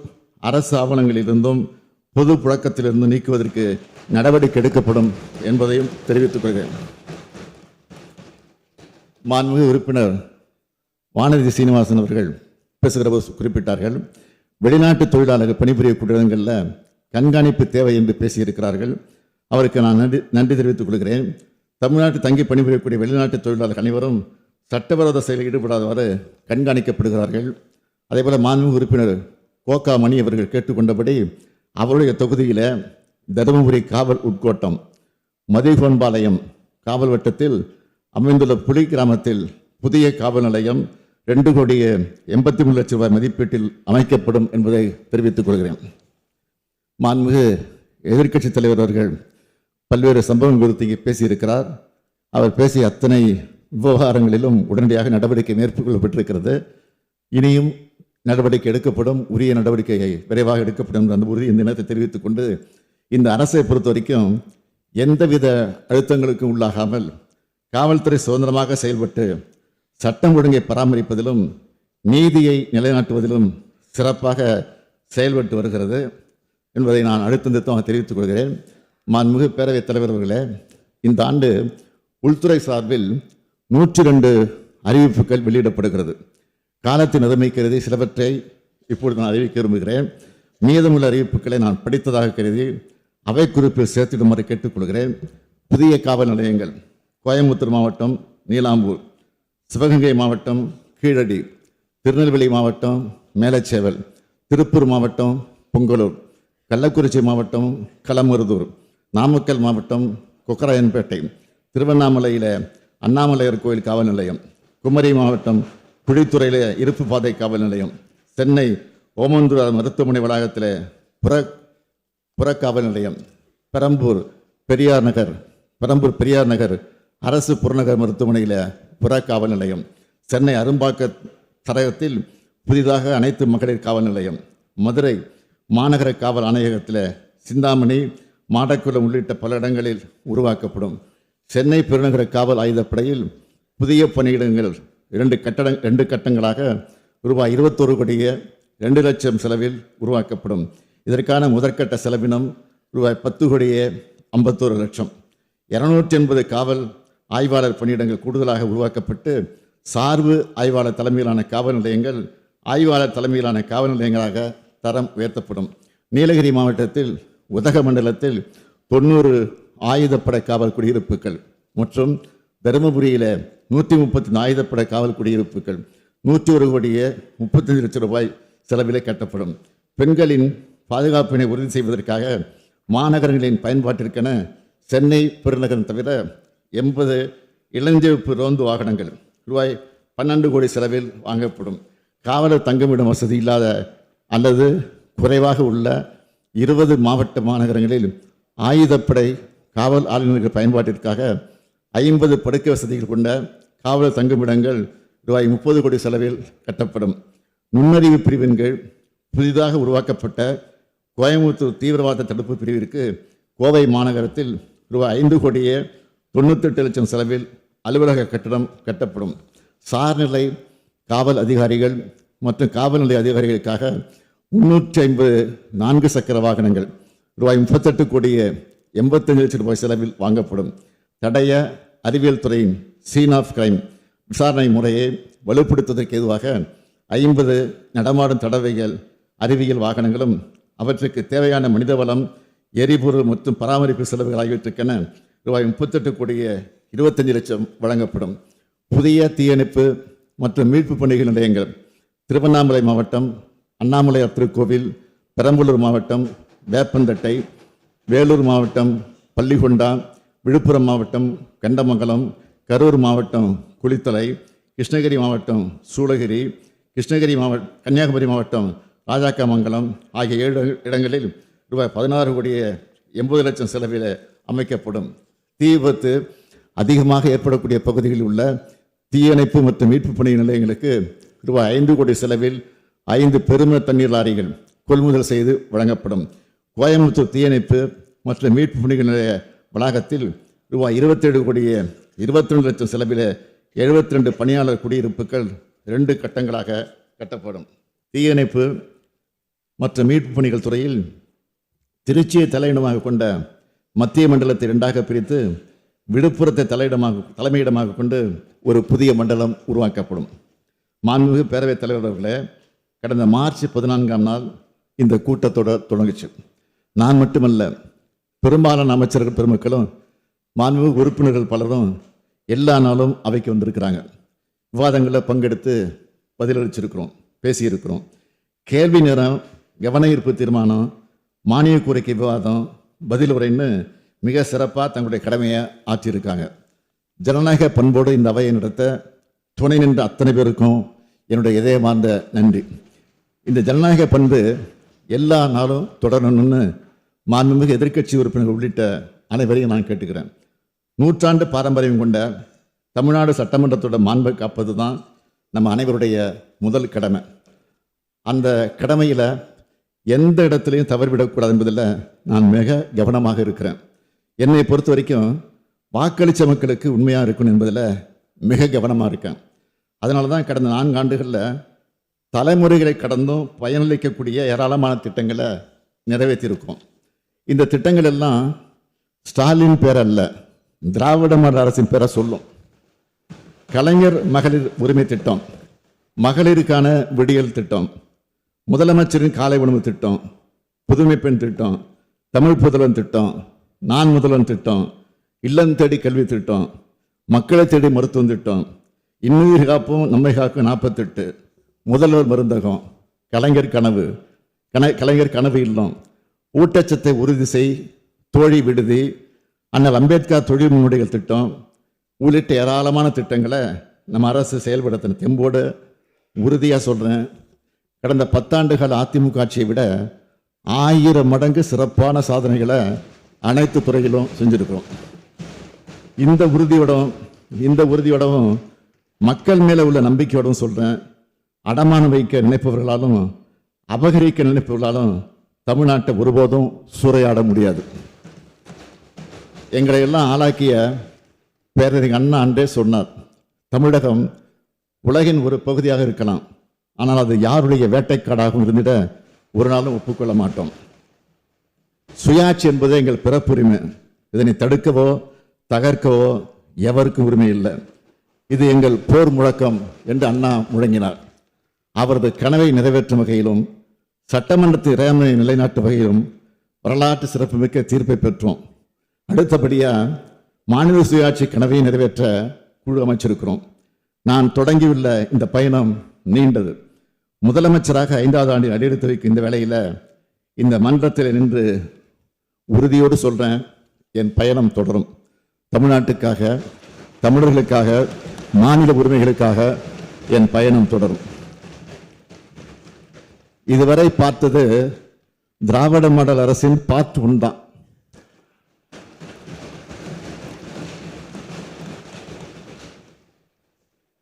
அரசு ஆவணங்களிலிருந்தும் பொது புழக்கத்திலிருந்து நீக்குவதற்கு நடவடிக்கை எடுக்கப்படும் என்பதையும் தெரிவித்துக் கொள்கிறேன். மாண்புமிகு உறுப்பினர் வானதி சீனிவாசன் அவர்கள் பேசுகிற போது குறிப்பிட்டார்கள், வெளிநாட்டு தொழிலாளர்கள் பணிபுரியக்கூடிய இடங்களில் கண்காணிப்பு தேவை என்று பேசியிருக்கிறார்கள். அவருக்கு நான் நன்றி தெரிவித்துக் கொள்கிறேன். தமிழ்நாட்டு தங்கி பணிபுரியக்கூடிய வெளிநாட்டு தொழிலாளர்கள் அனைவரும் சட்டவிரோத செயலில் ஈடுபடாதவாறு கண்காணிக்கப்படுகிறார்கள். அதேபோல் மாண்புமிகு உறுப்பினர் கோகா மணி அவர்கள் கேட்டுக்கொண்டபடி அவருடைய தொகுதியில் தருமபுரி காவல் உட்கோட்டம் மதிகோன்பாளையம் காவல் வட்டத்தில் அமைந்துள்ள புலி கிராமத்தில் புதிய காவல் நிலையம் 2,83 லட்சம் ரூபாய் மதிப்பீட்டில் அமைக்கப்படும் என்பதை தெரிவித்துக் கொள்கிறேன். மாண்புமிகு எதிர்க்கட்சித் தலைவர் அவர்கள் பல்வேறு சம்பவங்கள் குறித்து பேசியிருக்கிறார். அவர் பேசிய அத்தனை விவகாரங்களிலும் உடனடியாக நடவடிக்கை மேற்கொள்ளப்பட்டிருக்கிறது. இனியும் நடவடிக்கை எடுக்கப்படும், உரிய நடவடிக்கையை விரைவாக எடுக்கப்படும் என்ற அந்த உறுதி இந்த நேரத்தை தெரிவித்துக் கொண்டு, இந்த அரசை பொறுத்த வரைக்கும் எந்தவித அழுத்தங்களுக்கும் உள்ளாகாமல் காவல்துறை சுதந்திரமாக செயல்பட்டு சட்டம் ஒழுங்கை பராமரிப்பதிலும் நீதியை நிலைநாட்டுவதிலும் சிறப்பாக செயல்பட்டு வருகிறது என்பதை நான் அழுத்தம் தெரிவித்துக் கொள்கிறேன். மாண்புமிகு பேரவைத் தலைவர் அவர்களே, இந்த ஆண்டு உள்துறை சார்பில் 102 அறிவிப்புகள் வெளியிடப்படுகிறது. காலத்தின் அருமை கருதி சிலவற்றை இப்பொழுது நான் அறிவிக்க விரும்புகிறேன். மீதமுள்ள அறிவிப்புகளை நான் படித்ததாக கருதி அவை குறிப்பில் சேர்த்திடுமாறு கேட்டுக்கொள்கிறேன். புதிய காவல் நிலையங்கள் கோயம்புத்தூர் மாவட்டம் நீலாம்பூர், சிவகங்கை மாவட்டம் கீழடி, திருநெல்வேலி மாவட்டம் மேலச்சேவல், திருப்பூர் மாவட்டம் பொங்கலூர், கள்ளக்குறிச்சி மாவட்டம் களமருதூர், நாமக்கல் மாவட்டம் கொக்கராயன்பேட்டை, திருவண்ணாமலையில் அண்ணாமலையார் கோயில் காவல் நிலையம், குமரி மாவட்டம் குழித்துறையில் இருப்பு பாதை காவல் நிலையம், சென்னை ஓமந்தூர் மருத்துவமனை வளாகத்தில் புறக்காவல் நிலையம், பெரம்பூர் பெரியார் நகர் அரசு புறநகர் மருத்துவமனையில் புறக்காவல் நிலையம், சென்னை அரும்பாக்க சரகத்தில் புதிதாக அனைத்து மகளிர் காவல் நிலையம், மதுரை மாநகர காவல் ஆணையகத்தில் சிந்தாமணி மாடக்குளம் உள்ளிட்ட பல இடங்களில் உருவாக்கப்படும். சென்னை பெருநகர காவல் ஆயுதப்படையில் புதிய பணியிடங்கள் 2 கட்டங்களாக ரூபாய் 21,02,00,000 செலவில் உருவாக்கப்படும். இதற்கான முதற்கட்ட செலவினம் ரூபாய் 10,51,00,000. 280 காவல் ஆய்வாளர் பணியிடங்கள் கூடுதலாக உருவாக்கப்பட்டு சார்பு ஆய்வாளர் தலைமையிலான காவல் நிலையங்கள் ஆய்வாளர் தலைமையிலான காவல் நிலையங்களாக தரம் உயர்த்தப்படும். நீலகிரி மாவட்டத்தில் உதகமண்டலத்தில் 90 ஆயுதப்படை காவல் குடியிருப்புகள் மற்றும் தருமபுரியில் 134 ஆயுதப்படை காவல் குடியிருப்புகள் 101,35,00,000 ரூபாய் செலவிலே கட்டப்படும். பெண்களின் பாதுகாப்பினை உறுதி செய்வதற்காக மாநகரங்களின் பயன்பாட்டிற்கென சென்னை பெருநகரம் தவிர 80 இளஞ்சிவப்பு ரோந்து வாகனங்கள் ரூபாய் 12 கோடி செலவில் வாங்கப்படும். காவலர் தங்குமிடம் வசதி இல்லாத அல்லது குறைவாக உள்ள 20 மாவட்ட மாநகரங்களில் ஆயுதப்படை காவல் ஆளுநர்கள் பயன்பாட்டிற்காக 50 படுக்கை வசதிகள் கொண்ட காவலர் தங்குமிடங்கள் ரூபாய் 30 கோடி செலவில் கட்டப்படும். நுண்ணறிவு பிரிவின் கீழ் புதிதாக உருவாக்கப்பட்ட கோயம்புத்தூர் தீவிரவாத தடுப்பு பிரிவிற்கு கோவை மாநகரத்தில் ரூபாய் 5 கோடியே 98 லட்சம் செலவில் அலுவலக கட்டடம் கட்டப்படும். சார்நிலை காவல் அதிகாரிகள் மற்றும் காவல் நிலைய அதிகாரிகளுக்காக 350 4 சக்கர வாகனங்கள் ரூபாய் 38 கோடியே 85 லட்சம் ரூபாய் செலவில் வாங்கப்படும். தடய அறிவியல் துறையின் சீன் ஆஃப் கிரைம் விசாரணை முறையை வலுப்படுத்துவதற்கு ஏதுவாக 50 நடமாடும் தடவைகள் அறிவியல் வாகனங்களும் அவற்றுக்கு தேவையான மனிதவளம், எரிபொருள் மற்றும் பராமரிப்பு செலவுகள் ஆகியவற்றுக்கென ரூபாய் 38 கோடியே 25 லட்சம் வழங்கப்படும். புதிய தீயணைப்பு மற்றும் மீட்பு பணிகள் நிலையங்கள் திருவண்ணாமலை மாவட்டம் அண்ணாமலையார் திருக்கோவில், பெரம்பலூர் மாவட்டம் வேப்பந்தட்டை, வேலூர் மாவட்டம் பள்ளிகொண்டா, விழுப்புரம் மாவட்டம் கண்டமங்கலம், கரூர் மாவட்டம் குளித்தலை, கிருஷ்ணகிரி மாவட்டம் சூளகிரி, கன்னியாகுமரி மாவட்டம் ராஜாக்கமங்கலம் ஆகிய 7 இடங்களில் ரூபாய் 16 கோடியே 80 லட்சம் செலவில் அமைக்கப்படும். தீ விபத்து அதிகமாக ஏற்படக்கூடிய பகுதிகளில் உள்ள தீயணைப்பு மற்றும் மீட்பு பணி நிலையங்களுக்கு ரூபாய் 5 கோடி செலவில் 5 பெரும தண்ணீர் லாரிகள் கொள்முதல் செய்து வழங்கப்படும். கோயம்புத்தூர் தீயணைப்பு மற்றும் மீட்பு பணிகள் நிலைய வளாகத்தில் ரூபாய் 27 கோடியே 22 லட்சம் செலவில் 72 பணியாளர் குடியிருப்புகள் 2 கட்டங்களாக கட்டப்படும். தீயணைப்பு மற்றும் மீட்பு பணிகள் துறையில் திருச்சியை தலையிடமாக கொண்ட மத்திய மண்டலத்தை 2ஆக பிரித்து விழுப்புரத்தை தலைமையிடமாக கொண்டு ஒரு புதிய மண்டலம் உருவாக்கப்படும். மாண்புமிகு பேரவைத் தலைவர் அவர்களே, கடந்த மார்ச் 14ஆம் நாள் இந்த கூட்டத்தொடர் தொடங்குச்சு. நான் மட்டுமல்ல, பெரும்பாலான அமைச்சர்கள் பெருமக்களும் மாண்புமிகு உறுப்பினர்கள் பலரும் எல்லா நாளும் அவைக்கு வந்திருக்கிறாங்க. விவாதங்களில் பங்கெடுத்து பதிலளிச்சிருக்கிறோம், பேசியிருக்கிறோம். கேள்வி நேரம், கவன ஈர்ப்பு தீர்மானம், மானிய கோரிக்கை விவாதம், பதில் உரைன்னு மிக சிறப்பாக தங்களுடைய கடமையை ஆற்றியிருக்காங்க. ஜனநாயக பண்போடு இந்த அவையை நடத்த துணை நின்ற அத்தனை பேருக்கும் என்னுடைய இதயமார்ந்த நன்றி. இந்த ஜனநாயக பண்பு எல்லா நாளும் தொடரணும்னு மாண்புமிகு எதிர்க்கட்சி உறுப்பினர்கள் உள்ளிட்ட அனைவரையும் நான் கேட்டுக்கிறேன். 100 ஆண்டு பாரம்பரியம் கொண்ட தமிழ்நாடு சட்டமன்றத்தோட மாண்பை காப்பது தான் நம்ம அனைவருடைய முதல் கடமை. அந்த கடமையில் எந்த இடத்துலையும் தவறிவிடக்கூடாது என்பதில் நான் மிக கவனமாக இருக்கிறேன். என்னை பொறுத்த வரைக்கும் வாக்களித்த மக்களுக்கு உண்மையாக இருக்கணும் என்பதில் மிக கவனமாக இருக்கேன். அதனால தான் கடந்த 4 ஆண்டுகளில் தலைமுறைகளை கடந்தும் பயனளிக்கக்கூடிய ஏராளமான திட்டங்களை நிறைவேற்றியிருக்கோம். இந்த திட்டங்கள் எல்லாம் ஸ்டாலின் பேர் அல்ல, திராவிட மாடல் அரசின் பேரை சொல்லும். கலைஞர் மகளிர் உரிமை திட்டம், மகளிருக்கான விடியல் திட்டம், முதலமைச்சரின் காலை உணவு திட்டம், புதுமை பெண் திட்டம், தமிழ் புதல்வன் திட்டம், நான் முதல்வன் திட்டம், இல்லம் தேடி கல்வி திட்டம், மக்களை தேடி மருத்துவம் திட்டம், இன்னுயிர் காப்பும் நம்மை காக்கும் 48, முதல்வர் மருந்தகம், கலைஞர் கனவு இல்லம், ஊட்டச்சத்தை உறுதி செய், தோழி விடுதி, அண்ணல் அம்பேத்கர் தொழில் முன்னோடிகள் திட்டம் உள்ளிட்ட ஏராளமான திட்டங்களை நம்ம அரசு செயல்படுத்தின தெம்போடு உறுதியாக சொல்கிறேன். கடந்த 10 ஆண்டுகள் அதிமுக ஆட்சியை விட 1000 மடங்கு சிறப்பான சாதனைகளை அனைத்து துறையிலும் செஞ்சுருக்கிறோம். இந்த உறுதியோடவும் மக்கள் மேலே உள்ள நம்பிக்கையோடவும் சொல்கிறேன். அடமானம் வைக்க நினைப்பவர்களாலும் அபகரிக்க நினைப்பவர்களாலும் தமிழ்நாட்டை ஒருபோதும் சூறையாட முடியாது. எங்களை எல்லாம் ஆளாக்கிய பேரறிஞர் அண்ணா அன்றே சொன்னார், தமிழகம் உலகின் ஒரு பகுதியாக இருக்கலாம், ஆனால் அது யாருடைய வேட்டைக்காடாகவும் இருந்திட ஒரு நாளும் ஒப்புக்கொள்ள மாட்டோம். சுயாட்சி என்பது எங்கள் பிறப்புரிமை. இதனை தடுக்கவோ தகர்க்கவோ எவருக்கும் உரிமை இல்லை. இது எங்கள் போர் முழக்கம் என்று அண்ணா முழங்கினார். அவரது கனவை நிறைவேற்றும் வகையிலும் சட்டமன்றத்தை இறையாண்மை நிலைநாட்டும் வகையிலும் வரலாற்று சிறப்புமிக்க தீர்ப்பை பெற்றோம். அடுத்தபடியாக மாநில சுயாட்சி கனவை நிறைவேற்ற குழு அமைச்சிருக்கிறோம். நான் தொடங்கியுள்ள இந்த பயணம் நீண்டது. முதலமைச்சராக 5வது ஆண்டில் அடியெடுத்து வைக்கும் இந்த வேளையில் இந்த மன்றத்தில் நின்று உறுதியோடு சொல்கிறேன், என் பயணம் தொடரும். தமிழ்நாட்டுக்காக, தமிழர்களுக்காக, மாநில உரிமைகளுக்காக என் பயணம் தொடரும். இதுவரை பார்த்தது திராவிட மாடல் அரசின் பார்ட் 1 தான்.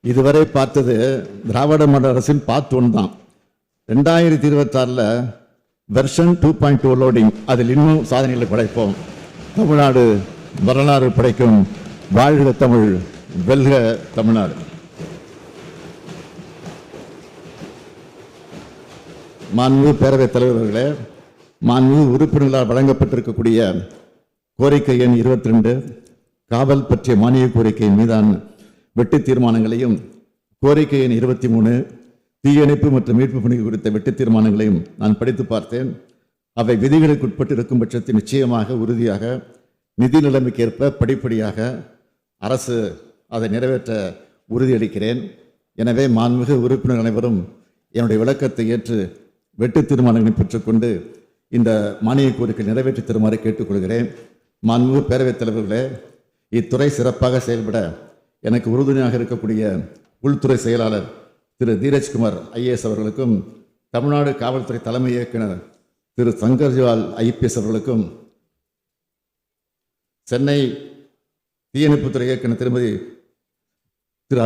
இதுவரை பார்த்தது திராவிட மாடல் அரசின் பார்ட் 1 தான். 2026 வெர்ஷன் 2.2 லோடிங், அதில் இன்னும் சாதனைகளை படைப்போம். தமிழ்நாடு வரலாறு படைக்கும். வாழ்க தமிழ், வெல்க தமிழ்நாடு. மாண்பு பேரவைத் தலைவர்களே, மாண்பு உறுப்பினர்களால் வழங்கப்பட்டிருக்கக்கூடிய கோரிக்கை எண் 22 காவல் பற்றிய மானிய கோரிக்கையின் மீதான வெட்டு தீர்மானங்களையும், கோரிக்கை எண் 23 தீயணைப்பு மற்றும் மீட்பு பணிகள் குறித்த வெட்டு தீர்மானங்களையும் நான் படித்து பார்த்தேன். அவை விதிகளுக்கு உட்பட்டு இருக்கும் பட்சத்தில் நிச்சயமாக உறுதியாக நிதி நிலைமைக்கேற்ப படிப்படியாக அரசு அதை நிறைவேற்ற உறுதியளிக்கிறேன். எனவே மாண்புமிகு உறுப்பினர் அனைவரும் என்னுடைய விளக்கத்தை ஏற்று வெட்டு தீர்மானங்களை பெற்றுக்கொண்டு இந்த மானிய கோரிக்கை நிறைவேற்றி தருமாறு கேட்டுக்கொள்கிறேன். மாண்புமிகு பேரவைத் தலைவர்களே, இத்துறை சிறப்பாக செயல்பட எனக்கு உறுதுணையாக இருக்கக்கூடிய உள்துறை செயலாளர் திரு தீரஜ்குமார் ஐஏஎஸ் அவர்களுக்கும், தமிழ்நாடு காவல்துறை தலைமை இயக்குனர் திரு சங்கர்ஜிவால் ஐபிஎஸ் அவர்களுக்கும், சென்னை தீயணைப்புத்துறை இயக்குனர் திருமதி திரு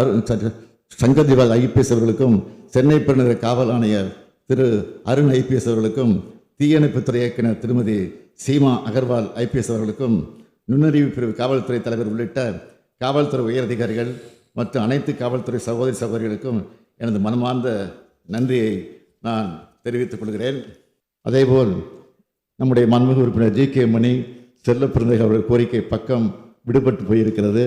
சங்கர்ஜிவால் ஐபிஎஸ் அவர்களுக்கும், சென்னை பெருநகர காவல் ஆணையர் திரு அருண் ஐபிஎஸ் அவர்களுக்கும், தீயணைப்புத்துறை இயக்குனர் திருமதி சீமா அகர்வால் ஐபிஎஸ் அவர்களுக்கும், நுண்ணறிவு பிரிவு காவல்துறை தலைவர் உள்ளிட்ட காவல்துறை உயரதிகாரிகள் மற்றும் அனைத்து காவல்துறை சகோதரி சகோதரிகளுக்கும் எனது மனமார்ந்த நன்றியை நான் தெரிவித்துக் கொள்கிறேன். அதேபோல் நம்முடைய மாண்புமிகு உறுப்பினர் ஜி.கே. மணி செல்ல பிறந்தகை அவர்கள் கோரிக்கை பக்கம் விடுபட்டு போயிருக்கிறது.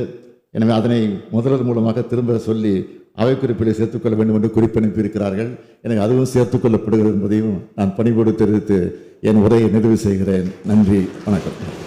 எனவே அதனை முதல்வர் மூலமாக திரும்ப சொல்லி அவை குறிப்பில் சேர்த்துக்கொள்ள வேண்டும் என்று குறிப்பு அனுப்பியிருக்கிறார்கள். எனக்கு அதுவும் சேர்த்துக்கொள்ளப்படுகிறது என்பதையும் நான் பணிவோடு தெரிவித்து என் உரையை நிறைவு செய்கிறேன். நன்றி, வணக்கம்.